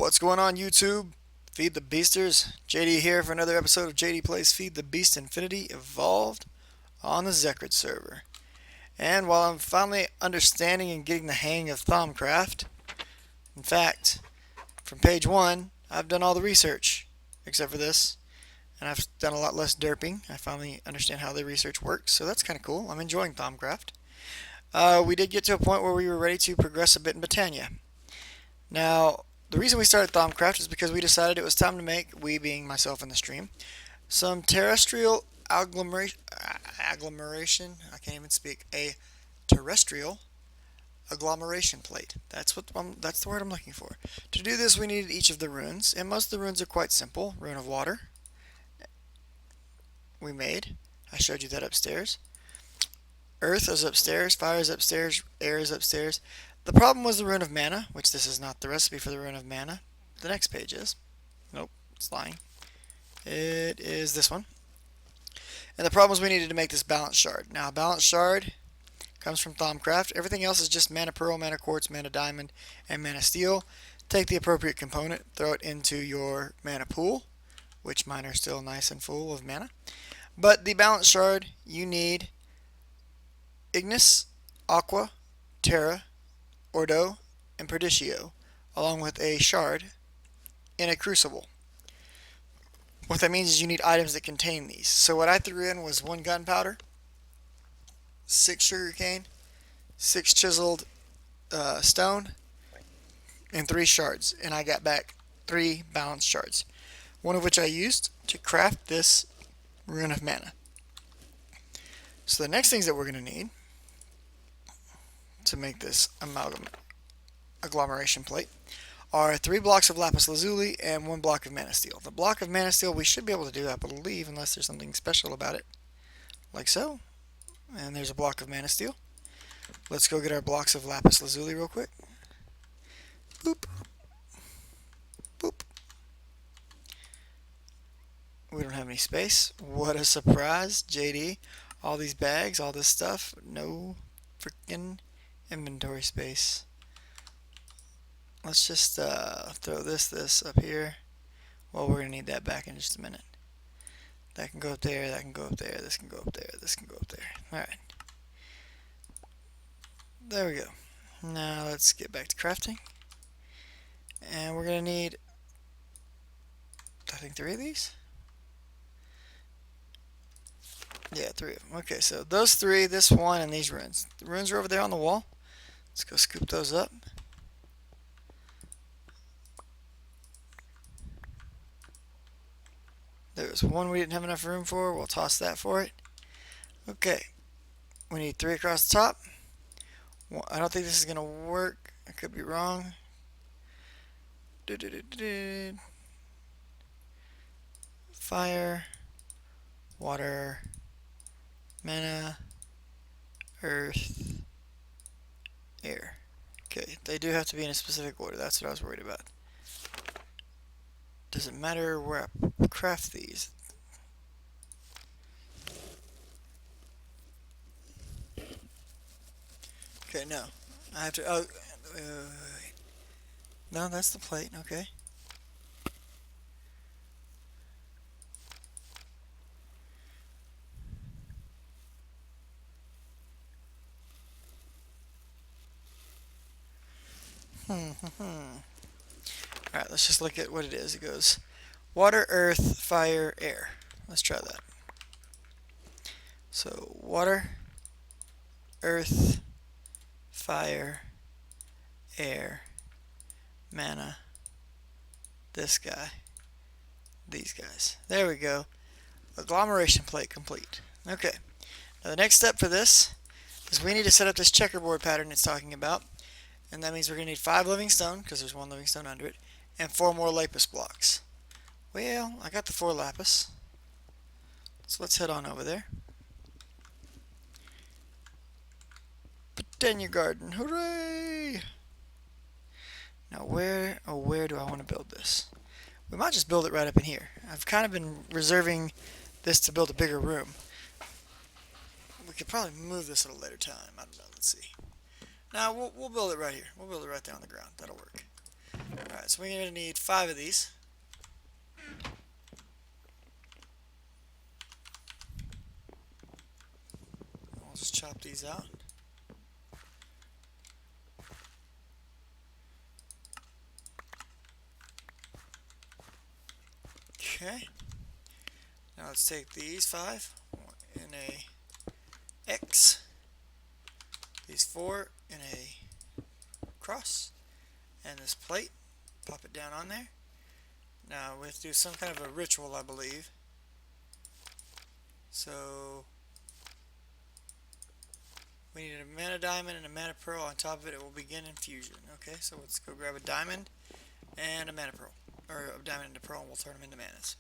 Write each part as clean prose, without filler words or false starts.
What's going on, YouTube? Feed the Beasters. JD here for another episode of JD Plays Feed the Beast Infinity Evolved on the Zekrid server. And while I'm finally understanding and getting the hang of Thaumcraft, in fact, from page 1, I've done all the research, except for this, and I've done a lot less derping. I finally understand how the research works, so that's kind of cool. I'm enjoying Thaumcraft. We did get to a point where we were ready to progress a bit in Botania. Now, the reason we started Thaumcraft is because we decided it was time to make, we being myself in the stream, some Terrestrial agglomeration, I can't even speak, a Terrestrial agglomeration plate. That's the word I'm looking for. To do this, we needed each of the runes, and most of the runes are quite simple. Rune of water, we made. I showed you that upstairs. Earth is upstairs, fire is upstairs, air is upstairs. The problem was the rune of mana, which this is not the recipe for the rune of mana. The next page is. Nope, it's lying. It is this one. And the problem was we needed to make this balanced shard. Now, a balanced shard comes from Thaumcraft. Everything else is just mana pearl, mana quartz, mana diamond, and mana steel. Take the appropriate component, throw it into your mana pool, which mine are still nice and full of mana. But the balanced shard, you need Ignis, Aqua, Terra, Ordo, and Perdicio, along with a shard in a crucible. What that means is you need items that contain these. So what I threw in was 1 gunpowder, 6 sugarcane, 6 chiseled stone, and 3 shards. And I got back 3 balanced shards, one of which I used to craft this rune of mana. So the next things that we're going to need to make this agglomeration plate are 3 blocks of lapis lazuli and 1 block of mana steel. The block of mana steel we should be able to do, I believe, unless there's something special about it, like so. And there's a block of mana steel. Let's go get our blocks of lapis lazuli real quick. Boop. Boop. We don't have any space. What a surprise, JD. All these bags, all this stuff, no freaking inventory space. Let's just throw this up here. Well, we're going to need that back in just a minute. That can go up there, that can go up there, this can go up there, this can go up there. Alright. There we go. Now let's get back to crafting. And we're going to need, I think, 3 of these? Yeah, 3 of them. Okay, so those 3, this one, and these runes. The runes are over there on the wall. Let's go scoop those up. There's one we didn't have enough room for. We'll toss that for it. Okay. We need 3 across the top. I don't think this is going to work. I could be wrong. Fire, water, mana, earth, air. Okay, they do have to be in a specific order. That's what I was worried about. Does it matter where I craft these? Okay, no. I have to... Oh, wait. No, that's the plate. Okay. Alright, let's just look at what it is. It goes water, earth, fire, air. Let's try that. So, water, earth, fire, air, mana, this guy, these guys. There we go. Agglomeration plate complete. Okay. Now the next step for this is we need to set up this checkerboard pattern it's talking about. And that means we're going to need 5 living stone, because there's 1 living stone under it, and 4 more lapis blocks. Well, I got the 4 lapis. So let's head on over there. Botania garden, hooray! Now where do I want to build this? We might just build it right up in here. I've kind of been reserving this to build a bigger room. We could probably move this at a later time. I don't know, let's see. Now we'll build it right here. We'll build it right there on the ground. That'll work. Alright, so we're going to need 5 of these. We'll just chop these out. Okay. Now let's take these 5 in a X, these 4 in a cross, and this plate, pop it down on there. Now we have to do some kind of a ritual, I believe. So we need a mana diamond and a mana pearl. On top of it, it will begin infusion. Okay, so let's go grab a diamond and a mana pearl, or a diamond and a pearl, and we'll turn them into manas.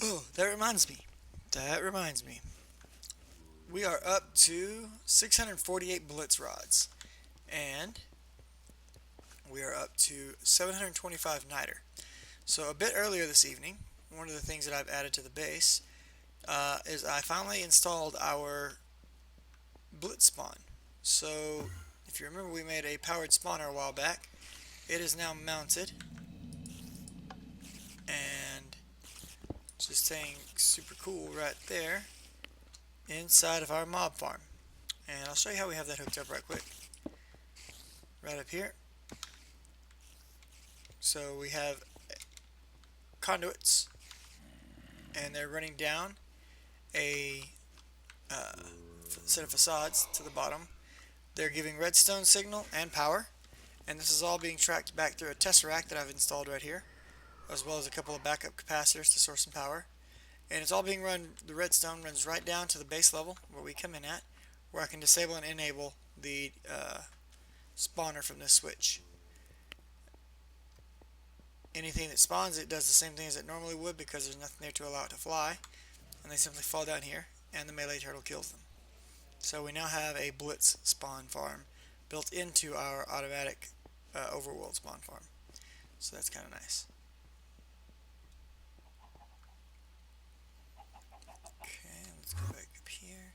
Oh, that reminds me. We are up to 648 Blitz rods, and we are up to 725 niter. So a bit earlier this evening, one of the things that I've added to the base is I finally installed our Blitz spawn. So if you remember, we made a powered spawner a while back. It is now mounted, and just staying super cool right there inside of our mob farm. And I'll show you how we have that hooked up right quick. Right up here. So we have conduits, and they're running down a set of facades to the bottom. They're giving redstone signal and power, and this is all being tracked back through a Tesseract that I've installed right here, as well as a couple of backup capacitors to source some power. And it's all being run, the redstone runs right down to the base level where we come in at, where I can disable and enable the spawner from this switch. Anything that spawns it does the same thing as it normally would, because there's nothing there to allow it to fly, and they simply fall down here and the melee turtle kills them. So we now have a Blitz spawn farm built into our automatic overworld spawn farm. So that's kind of nice. Okay, let's go back up here.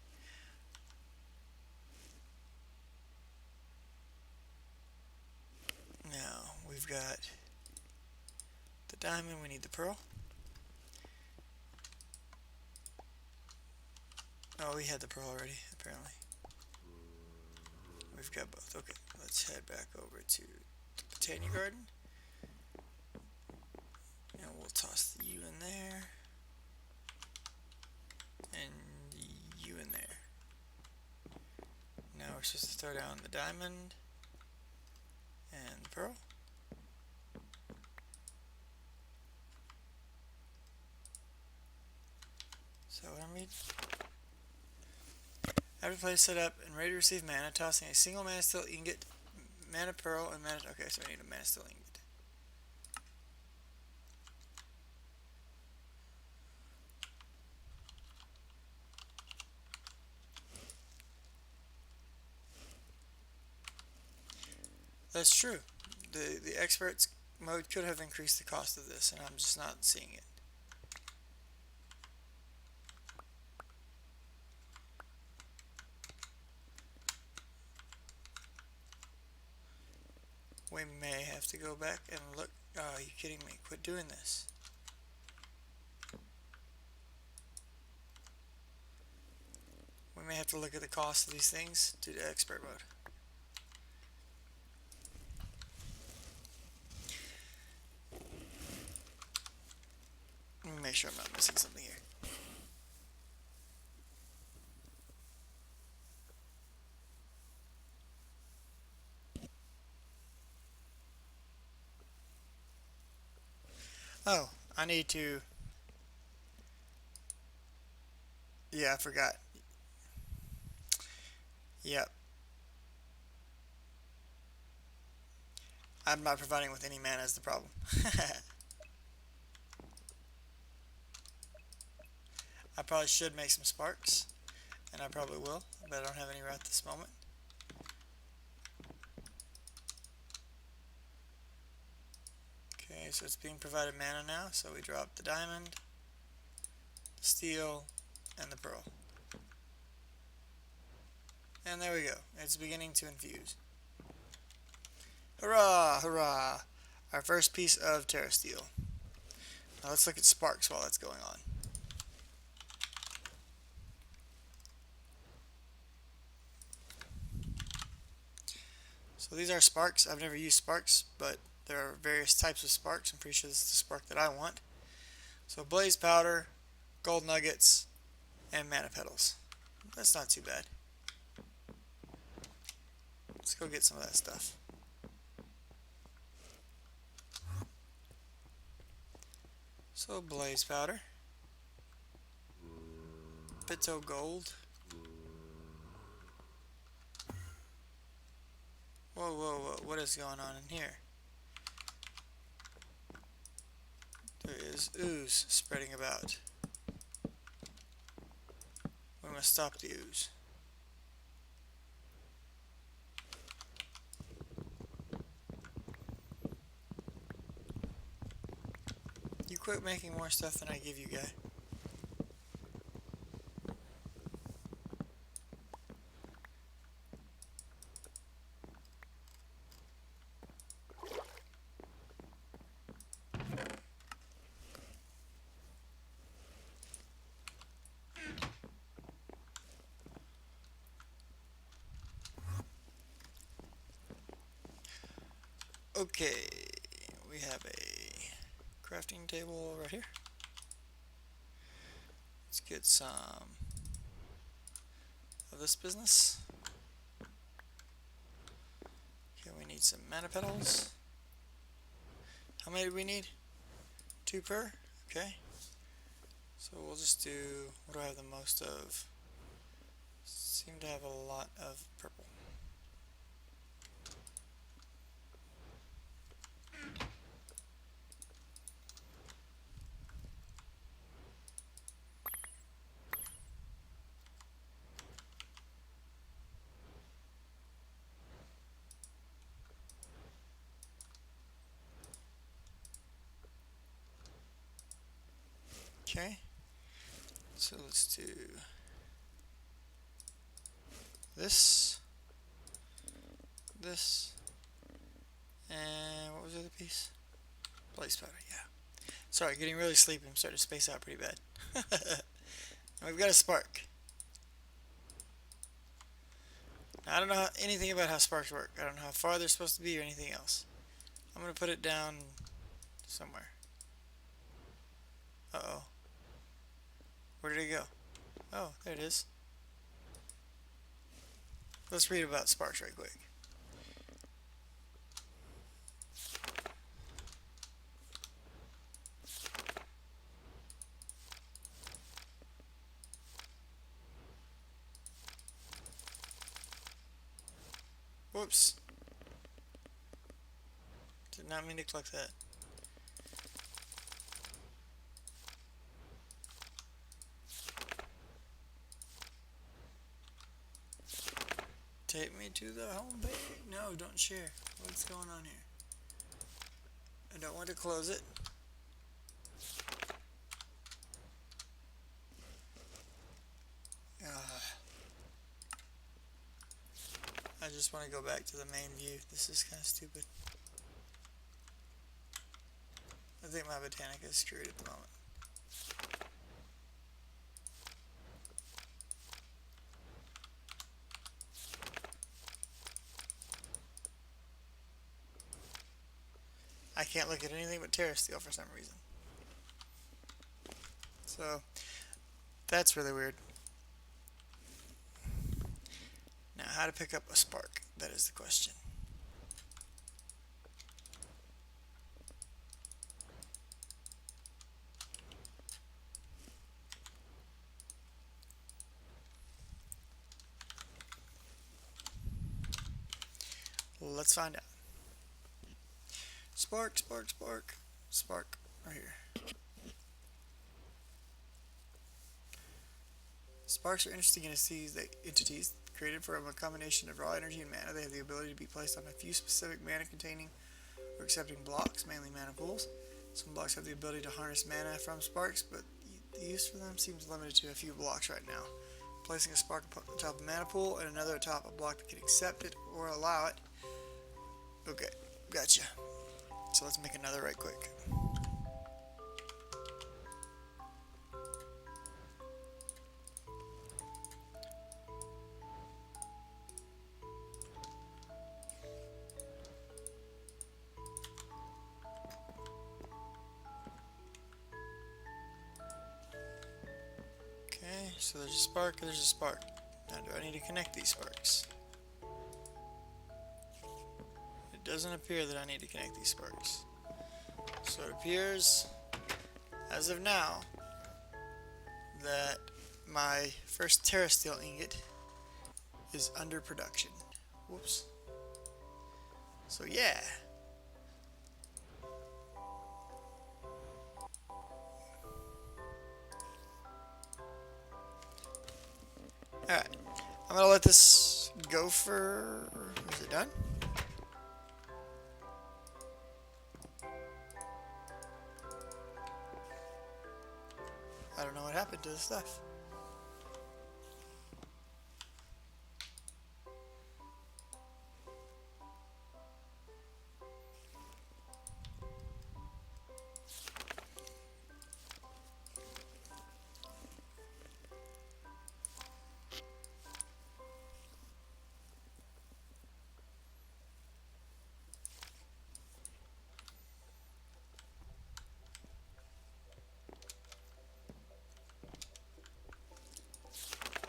Now we've got the diamond, we need the pearl. Oh, we had the pearl already, apparently. We've got both. Okay, let's head back over to the Botania garden. And we'll toss you in there. And you in there. Now we're supposed to throw down the diamond and the pearl. So what I need, after play is set up and ready to receive mana, tossing a single mana steel ingot, mana pearl, and mana. Okay, so I need a mana steel ingot. That's true. The experts mode could have increased the cost of this, and I'm just not seeing it. We may have to go back and look. Oh, are you kidding me? Quit doing this. We may have to look at the cost of these things due to expert mode. Let me make sure I'm not missing something here. Oh, I need to... Yeah, I forgot. Yep. I'm not providing with any mana is the problem. I probably should make some sparks, and I probably will, but I don't have any right at this moment. Okay, so it's being provided mana now, so we drop the diamond. the steel, and the pearl. And there we go. It's beginning to infuse. Hurrah! Hurrah! Our first piece of Terrasteel. Now let's look at sparks while that's going on. So these are sparks. I've never used sparks, but there are various types of sparks. I'm pretty sure this is the spark that I want. So blaze powder, gold nuggets, and mana petals. That's not too bad. Let's go get some of that stuff. So blaze powder, pito gold. Whoa, whoa, whoa, what is going on in here? There is ooze spreading about. We must stop the ooze. You quit making more stuff than I give you, guy. Okay, we have a crafting table right here. Let's get some of this business. Okay, we need some mana petals. How many do we need? 2 per? Okay. So we'll just do, what do I have the most of? Seem to have a lot of purple. Okay, so let's do this, and what was the other piece? Blaze powder, yeah. Sorry, getting really sleepy. I'm starting to space out pretty bad. And we've got a spark. Now, I don't know anything about how sparks work. I don't know how far they're supposed to be or anything else. I'm going to put it down somewhere. Uh-oh. Where did it go? Oh, there it is. Let's read about sparks right quick. Whoops. Did not mean to collect that. Take me to the home page. No, don't share. What's going on here? I don't want to close it. I just want to go back to the main view. This is kind of stupid. I think my Botanica is screwed at the moment. I can't look at anything but Terrasteel for some reason. So, that's really weird. Now, how to pick up a spark? That is the question. Let's find out. Spark, spark, spark. Spark, right here. Sparks are interesting entities created from a combination of raw energy and mana. They have the ability to be placed on a few specific mana containing or accepting blocks, mainly mana pools. Some blocks have the ability to harness mana from sparks, but The use for them seems limited to a few blocks right now. Placing a spark on top of a mana pool and another atop a block that can accept it or allow it. Okay, gotcha. So let's make another right quick. Okay, so there's a spark, there's a spark. Now do I need to connect these sparks? It doesn't appear that I need to connect these sparks. So it appears, as of now, that my first Terrasteel ingot is under production. Whoops. So yeah. Alright. I'm gonna let this go for... Is it done? I don't know what happened to the stuff.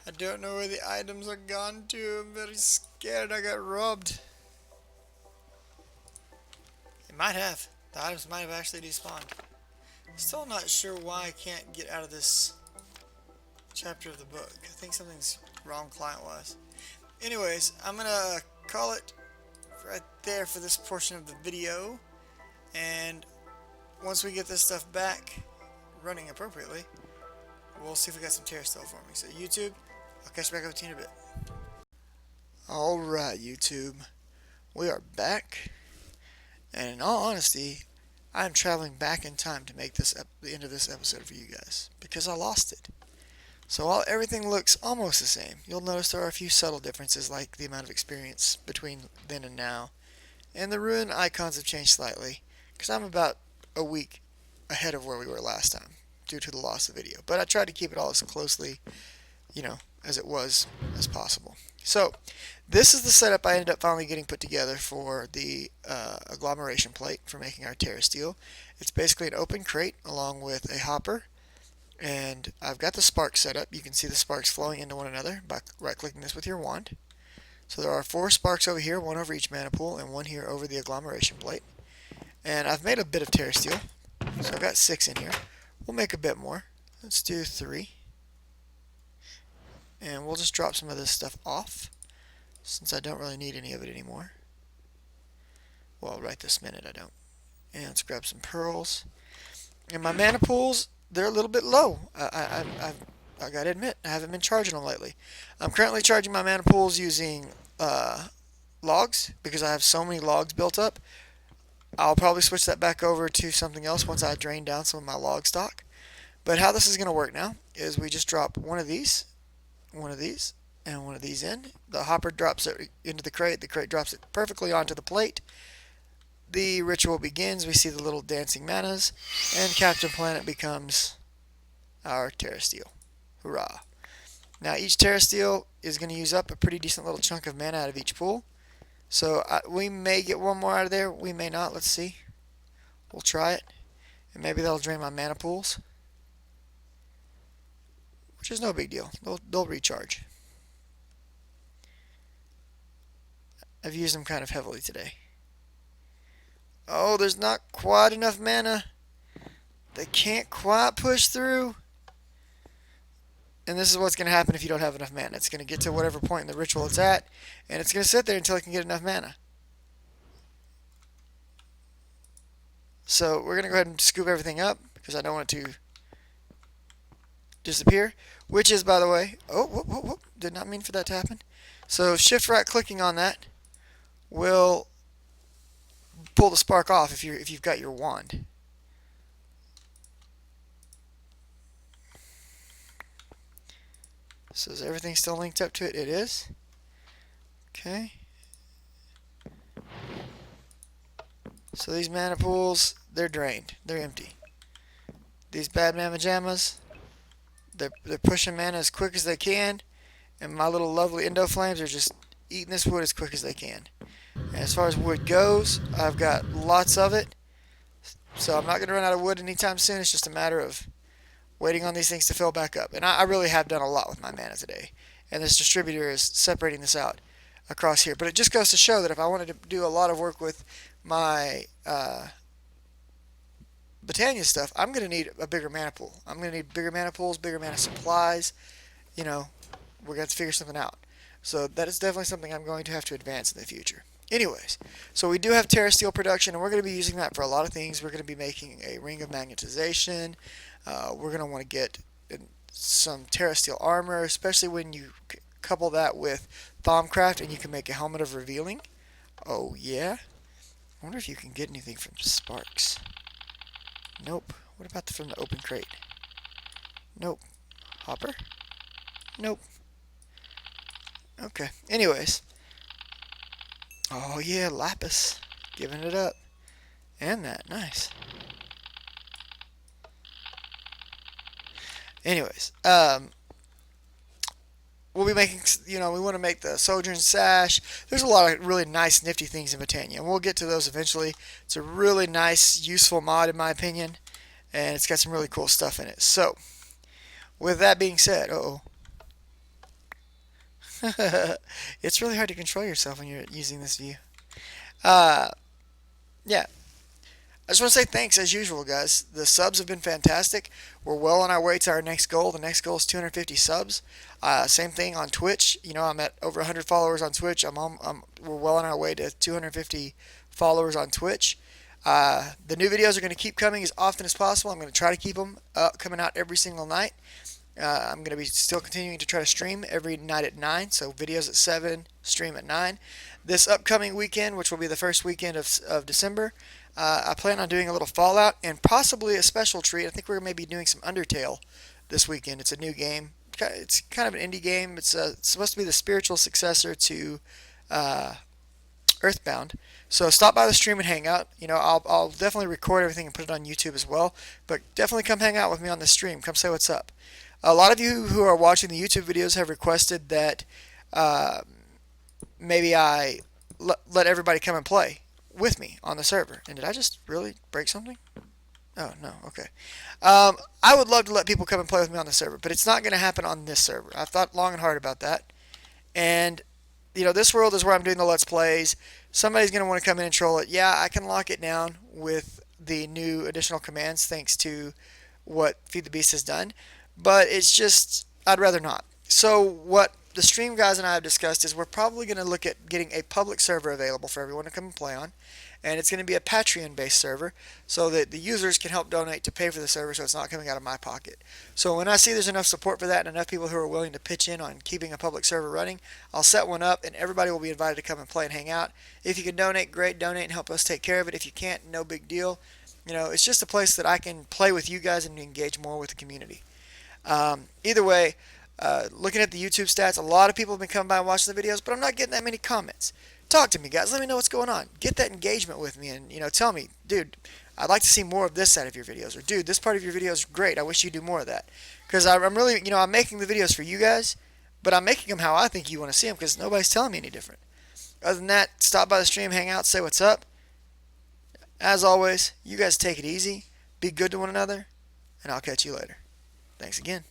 I don't know where the items are gone to. I'm very scared I got robbed. It might have. The items might have actually despawned. Still not sure why I can't get out of this chapter of the book. I think something's wrong client-wise. Anyways, I'm gonna call it right there for this portion of the video. And once we get this stuff back running appropriately, we'll see if we got some Terrasteel for me. So YouTube, I'll catch you back up with you in a bit. Alright YouTube, we are back, and in all honesty, I'm traveling back in time to make this the end of this episode for you guys, because I lost it. So while everything looks almost the same, you'll notice there are a few subtle differences, like the amount of experience between then and now, and the ruin icons have changed slightly, because I'm about a week ahead of where we were last time, due to the loss of video. But I tried to keep it all as closely, as it was as possible. So, this is the setup I ended up finally getting put together for the agglomeration plate for making our Terrasteel. It's basically an open crate along with a hopper, and I've got the sparks set up. You can see the sparks flowing into one another by right-clicking this with your wand. So there are 4 sparks over here, 1 over each mana pool, and 1 here over the agglomeration plate. And I've made a bit of Terrasteel, so I've got 6 in here. We'll make a bit more. Let's do 3. And we'll just drop some of this stuff off, since I don't really need any of it anymore. Well, right this minute I don't. And let's grab some pearls. And my mana pools, they're a little bit low. I gotta admit, I haven't been charging them lately. I'm currently charging my mana pools using logs, because I have so many logs built up. I'll probably switch that back over to something else once I drain down some of my log stock. But how this is going to work now is we just drop one of these, and one of these in. The hopper drops it into the crate drops it perfectly onto the plate. The ritual begins. We see the little dancing manas, and Captain Planet becomes our Terrasteel. Hurrah! Now each Terrasteel is going to use up a pretty decent little chunk of mana out of each pool. So we may get one more out of there, we may not. Let's see. We'll try it, and maybe that'll drain my mana pools, which is no big deal. They'll recharge. I've used them kind of heavily today. Oh, there's not quite enough mana. They can't quite push through. And this is what's going to happen if you don't have enough mana. It's going to get to whatever point in the ritual it's at, and it's going to sit there until it can get enough mana. So we're going to go ahead and scoop everything up, because I don't want it to disappear. Which is, by the way, did not mean for that to happen. So shift right clicking on that will pull the spark off if you've got your wand. So is everything still linked up to it? It is. Okay. So these mana pools, they're drained. They're empty. These bad mamma jammas, they're pushing mana as quick as they can, and my little lovely Indo Flames are just eating this wood as quick as they can. And as far as wood goes, I've got lots of it, so I'm not going to run out of wood anytime soon. It's just a matter of waiting on these things to fill back up. And I really have done a lot with my mana today, and this distributor is separating this out across here. But it just goes to show that if I wanted to do a lot of work with my Botania stuff, I'm going to need a bigger mana pool. I'm going to need bigger mana pools, bigger mana supplies. You know, we're going to have to figure something out. So that is definitely something I'm going to have to advance in the future. Anyways, so we do have Terrasteel production, and we're going to be using that for a lot of things. We're going to be making a ring of magnetization. We're going to want to get some Terrasteel armor, especially when you couple that with Thaumcraft and you can make a helmet of revealing. Oh yeah. I wonder if you can get anything from sparks. Nope. What about from the open crate? Nope. Hopper? Nope. Okay. Anyways. Oh yeah, lapis. Giving it up. And that. Nice. Anyways. We'll be making, we want to make the Sojourn Sash. There's a lot of really nice, nifty things in Botania, and we'll get to those eventually. It's a really nice, useful mod, in my opinion, and it's got some really cool stuff in it. So, with that being said, it's really hard to control yourself when you're using this view. Yeah. I just want to say thanks as usual, guys. The subs have been fantastic. We're well on our way to our next goal. The next goal is 250 subs. Same thing on Twitch. I'm at over 100 followers on Twitch. We're well on our way to 250 followers on Twitch. The new videos are going to keep coming as often as possible. I'm going to try to keep them coming out every single night. I'm going to be still continuing to try to stream every night at 9. So videos at 7, stream at 9. This upcoming weekend, which will be the first weekend of December, I plan on doing a little Fallout and possibly a special treat. I think we're maybe doing some Undertale this weekend. It's a new game. It's kind of an indie game. It's supposed to be the spiritual successor to Earthbound. So stop by the stream and hang out. I'll definitely record everything and put it on YouTube as well. But definitely come hang out with me on the stream. Come say what's up. A lot of you who are watching the YouTube videos have requested that maybe I let everybody come and play with me on the server. And did I just really break something? Oh, no. Okay. I would love to let people come and play with me on the server, but it's not going to happen on this server. I've thought long and hard about that. And, this world is where I'm doing the Let's Plays. Somebody's going to want to come in and troll it. Yeah, I can lock it down with the new additional commands thanks to what Feed the Beast has done. But it's just, I'd rather not. So what the stream guys and I have discussed is we're probably going to look at getting a public server available for everyone to come and play on. And it's going to be a Patreon-based server so that the users can help donate to pay for the server so it's not coming out of my pocket. So when I see there's enough support for that and enough people who are willing to pitch in on keeping a public server running, I'll set one up and everybody will be invited to come and play and hang out. If you can donate, great, donate and help us take care of it. If you can't, no big deal. It's just a place that I can play with you guys and engage more with the community. Either way, looking at the YouTube stats, a lot of people have been coming by and watching the videos, but I'm not getting that many comments. Talk to me, guys. Let me know what's going on. Get that engagement with me and, tell me, dude, I'd like to see more of this side of your videos. Or, dude, this part of your video is great. I wish you'd do more of that. Because I'm really, I'm making the videos for you guys, but I'm making them how I think you want to see them because nobody's telling me any different. Other than that, stop by the stream, hang out, say what's up. As always, you guys take it easy, be good to one another, and I'll catch you later. Thanks again.